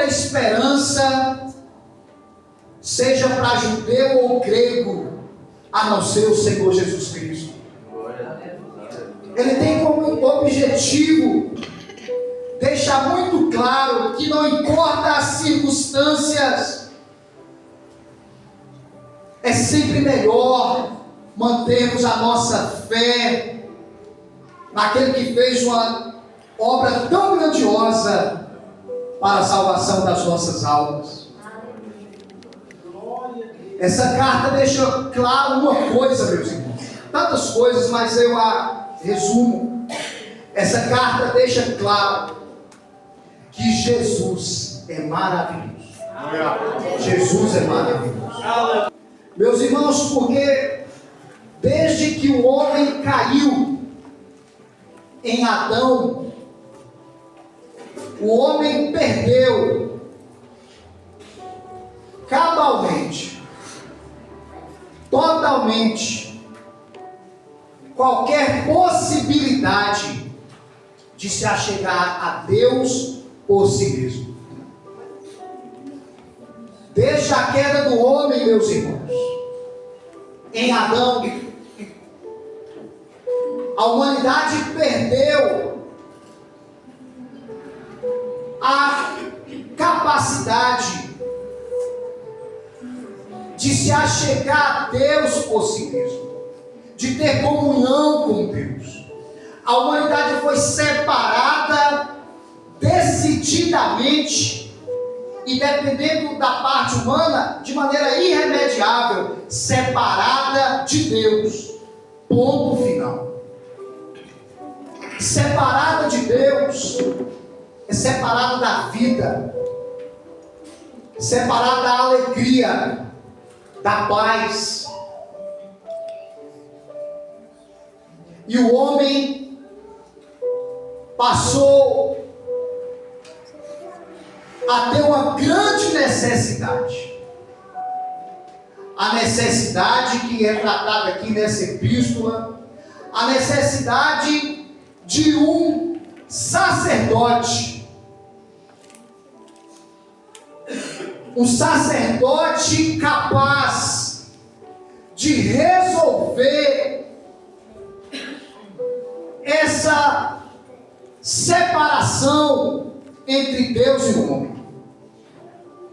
esperança, seja para judeu ou grego, a não ser o Senhor Jesus Cristo. Ele tem como objetivo deixar muito claro que não importa as circunstâncias, é sempre melhor mantermos a nossa fé naquele que fez uma obra tão grandiosa para a salvação das nossas almas. Essa carta deixa claro uma coisa, meus irmãos, tantas coisas, mas eu a resumo. Essa carta deixa claro que Jesus é maravilhoso. Jesus é maravilhoso. Meus irmãos, porque desde que o homem caiu em Adão, o homem perdeu cabalmente, totalmente, qualquer possibilidade de se achegar a Deus por si mesmo. Desde a queda do homem, meus irmãos, em Adão, a humanidade perdeu a capacidade de se achegar a Deus por si mesmo, de ter comunhão com Deus. A humanidade foi separada decididamente e, dependendo da parte humana, de maneira irremediável, separada de Deus. Ponto final. Separada de Deus é separada da vida, separada da alegria, da paz. E o homem passou a ter uma grande necessidade. A necessidade que é tratada aqui nessa epístola, a necessidade de um sacerdote. Um sacerdote capaz de resolver essa separação entre Deus e o homem.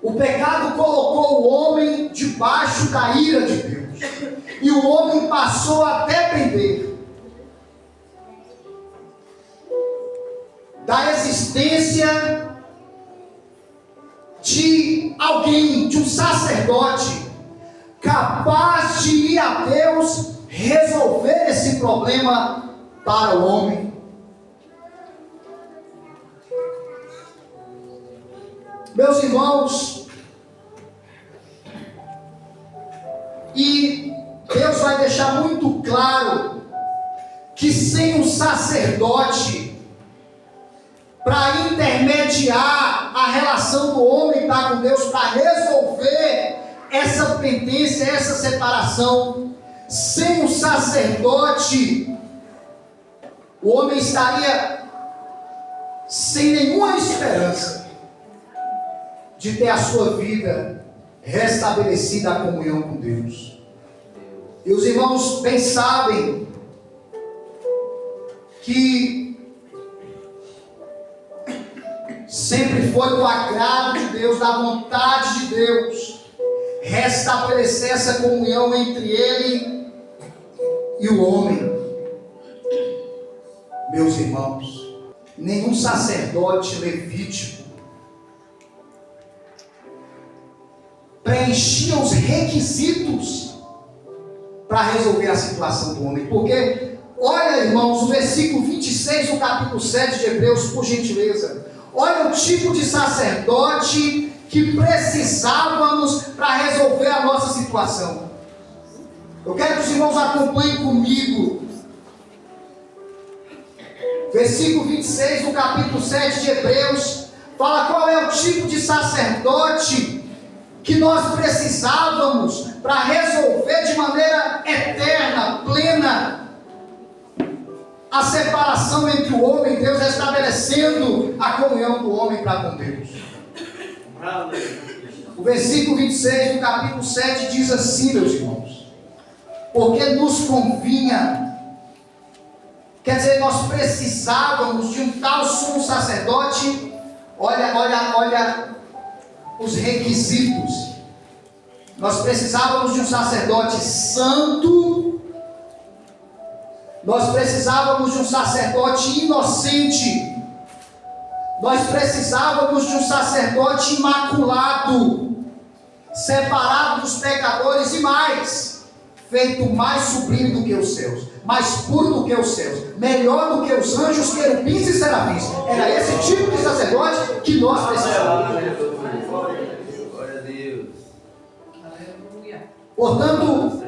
O pecado colocou o homem debaixo da ira de Deus, e o homem passou a depender da existência de alguém, de um sacerdote, capaz de ir a Deus resolver esse problema para o homem. Meus irmãos, e Deus vai deixar muito claro que sem um sacerdote para intermediar a relação do homem para com Deus, para resolver essa pendência, essa separação, sem um sacerdote, o homem estaria sem nenhuma esperança de ter a sua vida restabelecida a comunhão com Deus. E os irmãos bem sabem que sempre foi do agrado de Deus, da vontade de Deus, restabelecer essa comunhão entre Ele e o homem. Meus irmãos, nenhum sacerdote levítico preenchia os requisitos para resolver a situação do homem. Porque, olha, irmãos, o versículo 26 do capítulo 7 de Hebreus, por gentileza. Olha o tipo de sacerdote que precisávamos para resolver a nossa situação. Eu quero que os irmãos acompanhem comigo. Versículo 26 do capítulo 7 de Hebreus fala qual é o tipo de sacerdote que nós precisávamos para resolver de maneira eterna, plena, a separação entre o homem e Deus, estabelecendo a comunhão do homem para com Deus. O versículo 26 do capítulo 7 diz assim, meus irmãos: porque nos convinha, quer dizer, nós precisávamos de um tal sumo sacerdote. Olha os requisitos. Nós precisávamos de um sacerdote santo, nós precisávamos de um sacerdote inocente, nós precisávamos de um sacerdote imaculado, separado dos pecadores e mais, feito mais sublime do que os céus, mais puro do que os céus, melhor do que os anjos, querubins e serafins. Era esse tipo de sacerdote que nós precisávamos. Portanto,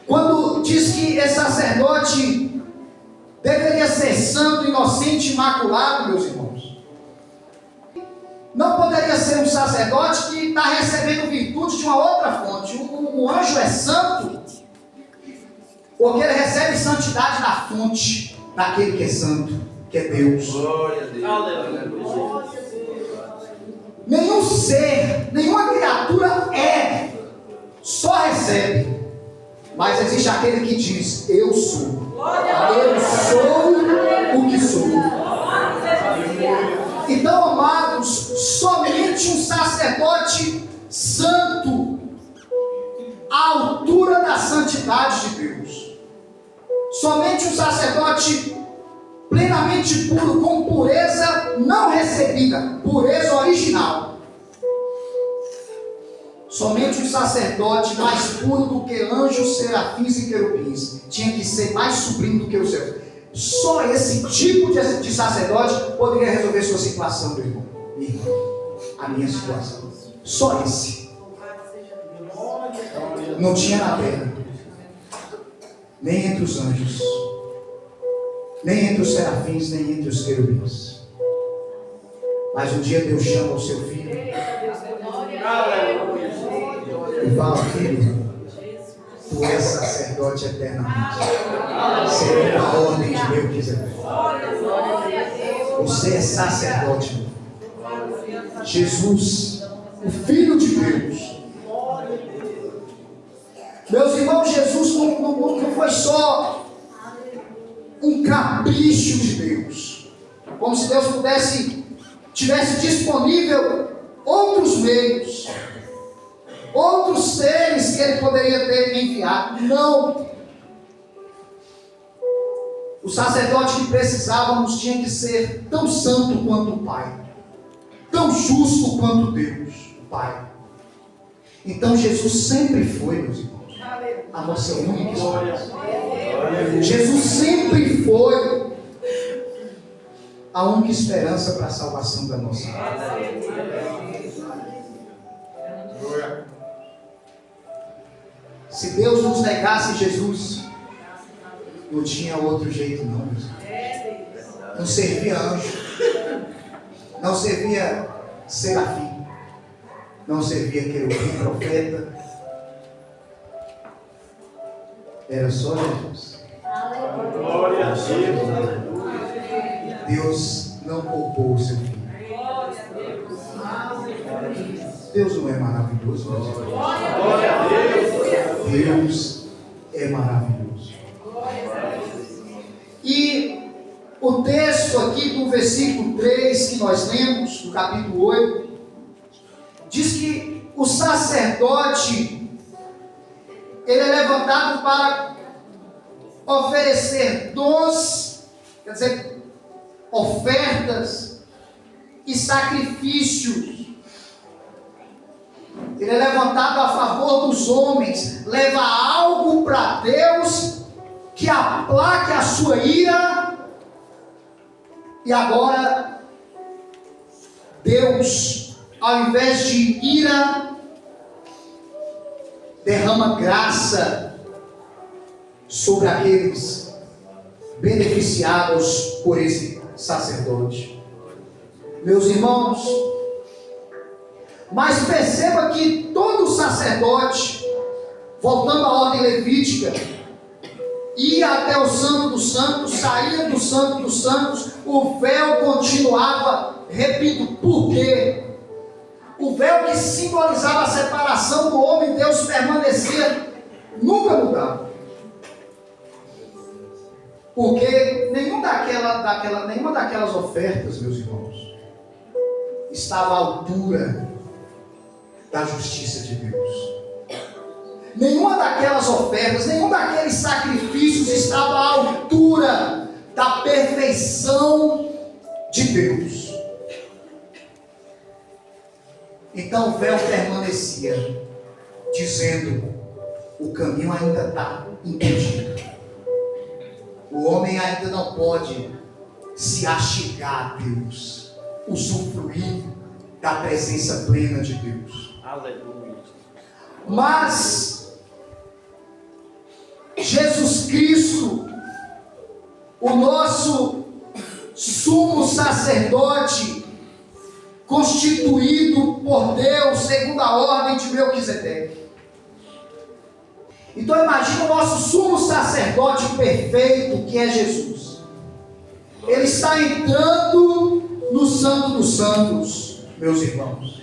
quando diz que esse sacerdote deveria ser santo, inocente, imaculado, meus irmãos, não poderia ser um sacerdote que está recebendo virtude de uma outra fonte. O anjo é santo porque ele recebe santidade da fonte daquele que é santo, que é Deus. Glória a Deus. Nenhum ser, nenhuma criatura só recebe, mas existe aquele que diz: eu sou. Eu sou o que sou. Então, amados, somente um sacerdote santo, à altura da santidade de Deus, somente um sacerdote plenamente puro, com pureza não recebida, pureza original. Somente um sacerdote mais puro do que anjos, serafins e querubins tinha que ser mais sublime do que os céus. Só esse tipo de sacerdote poderia resolver sua situação, meu irmão. A minha situação. Só esse. Não tinha na terra, nem entre os anjos, nem entre os serafins, nem entre os querubins. Mas um dia Deus chama o seu filho e fala: filho, tu és sacerdote eternamente, segundo a ordem de Melquisedeque. Você é sacerdote. Jesus, o Filho de Deus. Meus irmãos, Jesus não foi só um capricho de Deus, como se Deus tivesse disponível outros meios, outros seres que ele poderia ter enviado. Não. O sacerdote que precisávamos tinha que ser tão santo quanto o Pai, tão justo quanto Deus, o Pai. Então Jesus sempre foi, meus irmãos, a nossa única esperança. Jesus sempre foi a única esperança para a salvação da nossa vida. Se Deus nos negasse Jesus, não tinha outro jeito não. Não servia anjo, não servia serafim, não servia querubim, profeta. Era só Jesus. Glória a Deus. Deus não poupou o seu filho. Deus não é maravilhoso, meus irmãos? Glória a Deus. Deus é maravilhoso. E o texto aqui do versículo 3 que nós lemos, do capítulo 8, diz que o sacerdote, ele é levantado para oferecer dons, quer dizer, ofertas e sacrifícios. Ele é levantado a favor dos homens, leva algo para Deus que aplaque a sua ira. E agora Deus, ao invés de ira, derrama graça sobre aqueles beneficiados por esse sacerdote. Meus irmãos, mas perceba que todo sacerdote, voltando à ordem levítica, ia até o Santo dos Santos, saía do Santo dos Santos, o véu continuava, repito, por quê? véu que simbolizava a separação do homem e Deus permanecia, nunca mudava. Porque nenhuma daquelas ofertas, meus irmãos, estava à altura da justiça de Deus. Nenhuma daquelas ofertas, nenhum daqueles sacrifícios estava à altura da perfeição de Deus. Então o véu permanecia, dizendo: o caminho ainda está impedido. O homem ainda não pode se achegar a Deus, usufruir da presença plena de Deus. Aleluia. Mas Jesus Cristo, o nosso sumo sacerdote, constituído por Deus segundo a ordem de Melquisedeque. Então imagina o nosso sumo sacerdote perfeito, que é Jesus. Ele está entrando no Santo dos Santos, meus irmãos.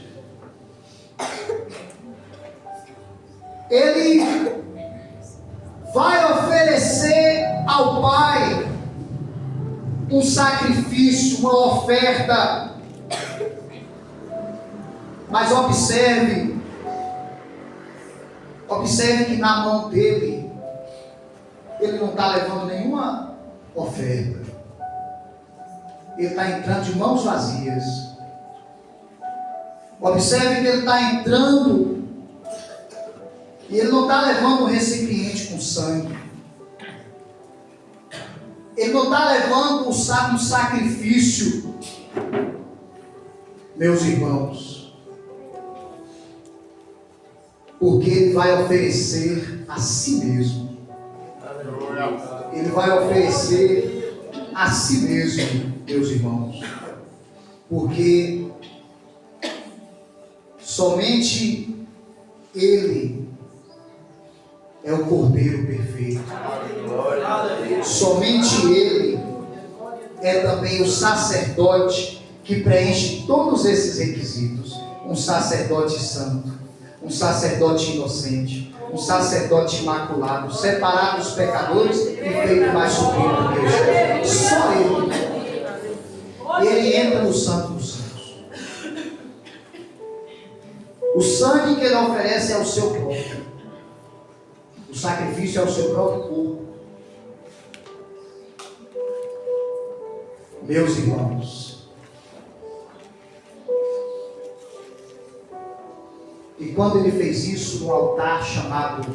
Ele vai oferecer ao Pai um sacrifício, uma oferta. Mas observe que na mão dele, ele não está levando nenhuma oferta. Ele está entrando de mãos vazias. Observe que ele está entrando e ele não está levando um recipiente com sangue. Ele não está levando um sacrifício, meus irmãos. Porque ele vai oferecer a si mesmo. Ele vai oferecer a si mesmo, meus irmãos. Porque somente ele é o Cordeiro perfeito. Somente ele é também o sacerdote que preenche todos esses requisitos. Um sacerdote santo, um sacerdote inocente, um sacerdote imaculado, separado dos pecadores e feito mais supremo do que os outros. Só ele. Ele entra no Santo dos Santos. O sangue que ele oferece é o seu próprio. O sacrifício é o seu próprio corpo. Meus irmãos, e quando ele fez isso no altar chamado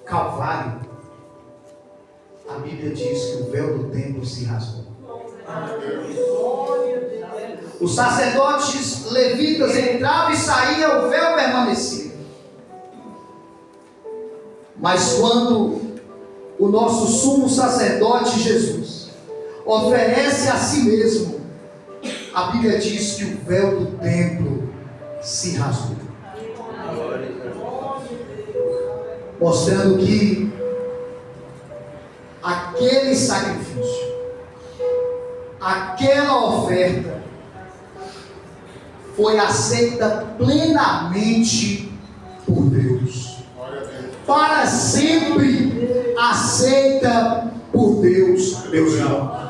Calvário, a Bíblia diz que o véu do templo se rasgou. Os sacerdotes levitas entravam e saíam, o véu permanecia. Mas quando o nosso sumo sacerdote Jesus oferece a si mesmo, a Bíblia diz que o véu do templo se rasgou. Mostrando que aquele sacrifício, aquela oferta foi aceita plenamente por Deus. Para sempre aceita por Deus, meus irmãos.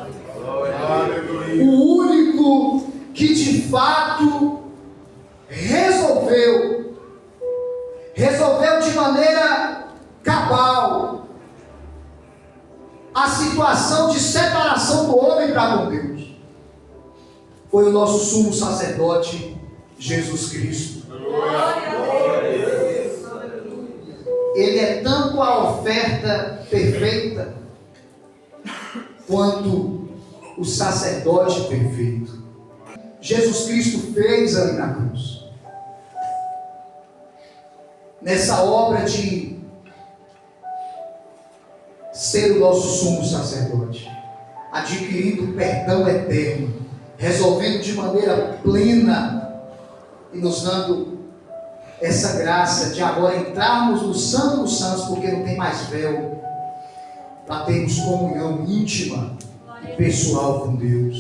O único que de fato resolveu de maneira cabal a situação de separação do homem para com Deus foi o nosso sumo sacerdote Jesus Cristo. Ele é tanto a oferta perfeita quanto o sacerdote perfeito. Jesus Cristo fez ali na cruz, nessa obra de ser o nosso sumo sacerdote, adquirindo perdão eterno, resolvendo de maneira plena e nos dando essa graça de agora entrarmos no Santo dos Santos, porque não tem mais véu, para termos comunhão íntima e pessoal com Deus.